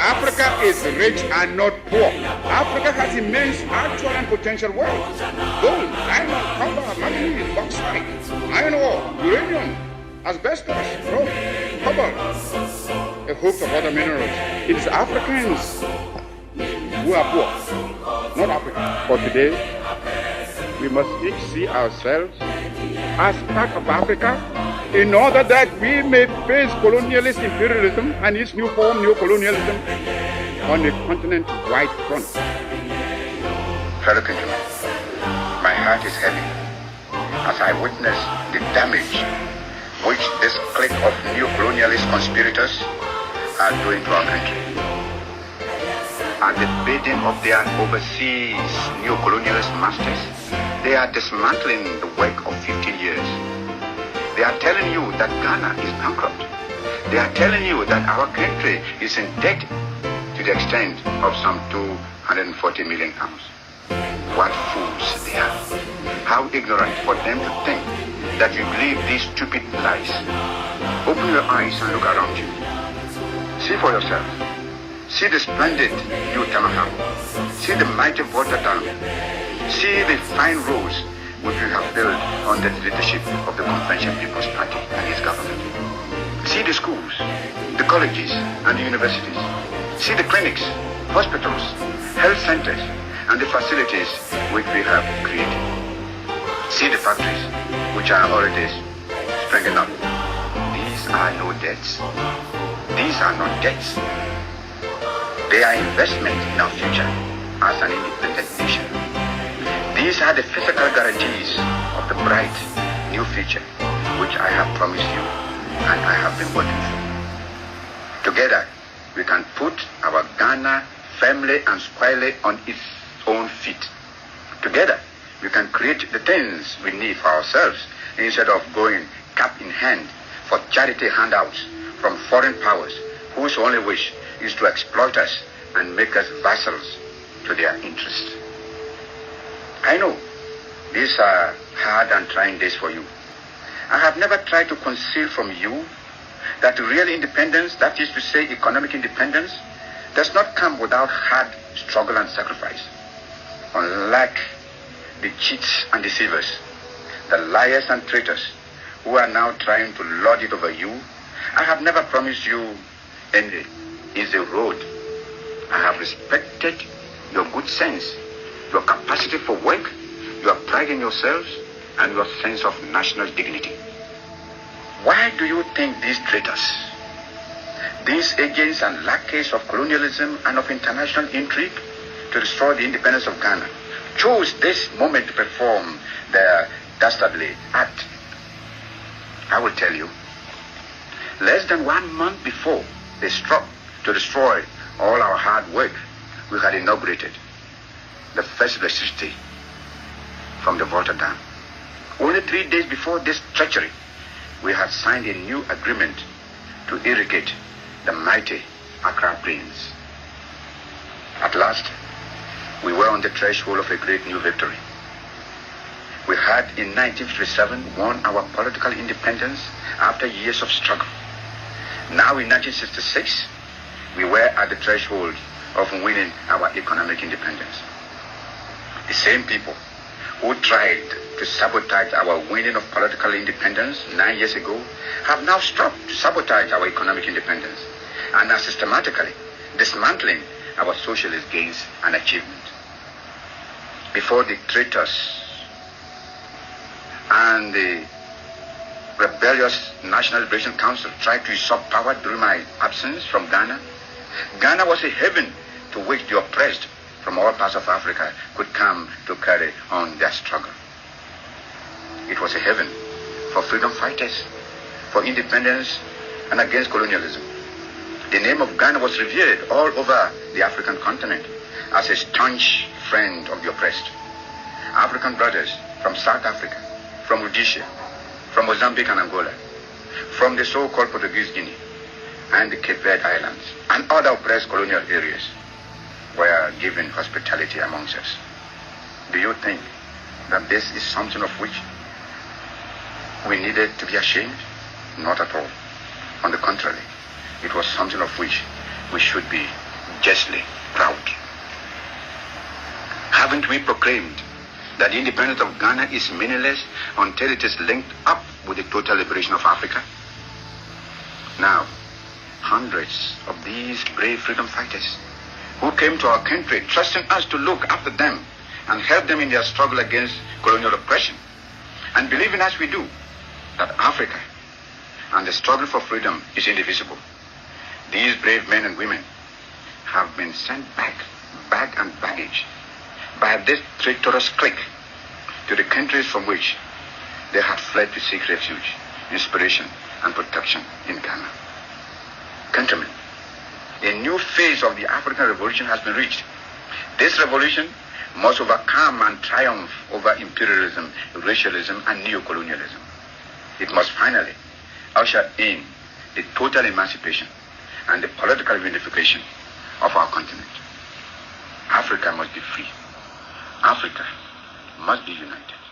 Africa is rich and not poor. Africa has immense actual and potential wealth. Gold, diamond, copper, manganese, bauxite, iron ore, uranium, asbestos, rope, cobalt, a host of other minerals. It is Africans who are poor, not Africa. For today, we must each see ourselves as part of Africa in order that we may face colonialist imperialism and its new form, neocolonialism, on a continent-wide front. Fellow countrymen, my heart is heavy as I witness the damage which this clique of neo-colonialist conspirators are doing to our country. At the bidding of their overseas neo-colonialist masters, they are dismantling the work of 15 years. They are telling you that Ghana is bankrupt. They are telling you that our country is indebted to the extent of some 240 million pounds. What fools they are. How ignorant for them to think that you believe these stupid lies. Open your eyes and look around you. See for yourself. See the splendid new Tamaham. See the mighty water dam. See the fine roads which we have built under the leadership of the Convention People's Party and its government. See the schools, the colleges and the universities. See the clinics, hospitals, health centers and the facilities which we have created. See the factories which are already springing up. These are no debts. These are not debts. They are investment in our future as an independent nation. These are the physical guarantees of the bright new future which I have promised you and I have been working for. Together, we can put our Ghana firmly and squarely on its own feet. Together, we can create the things we need for ourselves instead of going cap in hand for charity handouts from foreign powers whose only wish is to exploit us and make us vassals to their interests. I know these are hard and trying days for you. I have never tried to conceal from you that real independence, that is to say economic independence, does not come without hard struggle and sacrifice. Unlike the cheats and deceivers, the liars and traitors who are now trying to lord it over you, I have never promised you any easy road. I have respected your good sense, your capacity for work, your pride in yourselves, and your sense of national dignity. Why do you think these traitors, these agents and lackeys of colonialism and of international intrigue to destroy the independence of Ghana, chose this moment to perform their dastardly act? I will tell you. Less than 1 month before they struck to destroy all our hard work, we had inaugurated the first electricity from the water dam. Only 3 days before this treachery, we had signed a new agreement to irrigate the mighty Accra Plains. At last, we were on the threshold of a great new victory. We had in 1957 won our political independence after years of struggle. Now in 1966, we were at the threshold of winning our economic independence. The same people who tried to sabotage our winning of political independence 9 years ago have now struck to sabotage our economic independence and are systematically dismantling our socialist gains and achievements. Before the traitors and the rebellious National Liberation Council tried to usurp power during my absence from Ghana, Ghana was a haven to which the oppressed from all parts of Africa could come to carry on their struggle. It was a haven for freedom fighters, for independence and against colonialism. The name of Ghana was revered all over the African continent as a staunch friend of the oppressed. African brothers from South Africa, from Rhodesia, from Mozambique and Angola, from the so-called Portuguese Guinea and the Cape Verde Islands and other oppressed colonial areas were given hospitality amongst us. Do you think that this is something of which we needed to be ashamed? Not at all. On the contrary, it was something of which we should be justly proud. Haven't we proclaimed that the independence of Ghana is meaningless until it is linked up with the total liberation of Africa? Now, hundreds of these brave freedom fighters who came to our country trusting us to look after them and help them in their struggle against colonial oppression, and believing as we do that Africa and the struggle for freedom is indivisible. These brave men and women have been sent back, bag and baggage, by this traitorous clique to the countries from which they had fled to seek refuge, inspiration, and protection in Ghana. Countrymen, a new phase of the African Revolution has been reached. This revolution must overcome and triumph over imperialism, racialism, and neocolonialism. It must finally usher in the total emancipation and the political unification of our continent. Africa must be free. Africa must be united.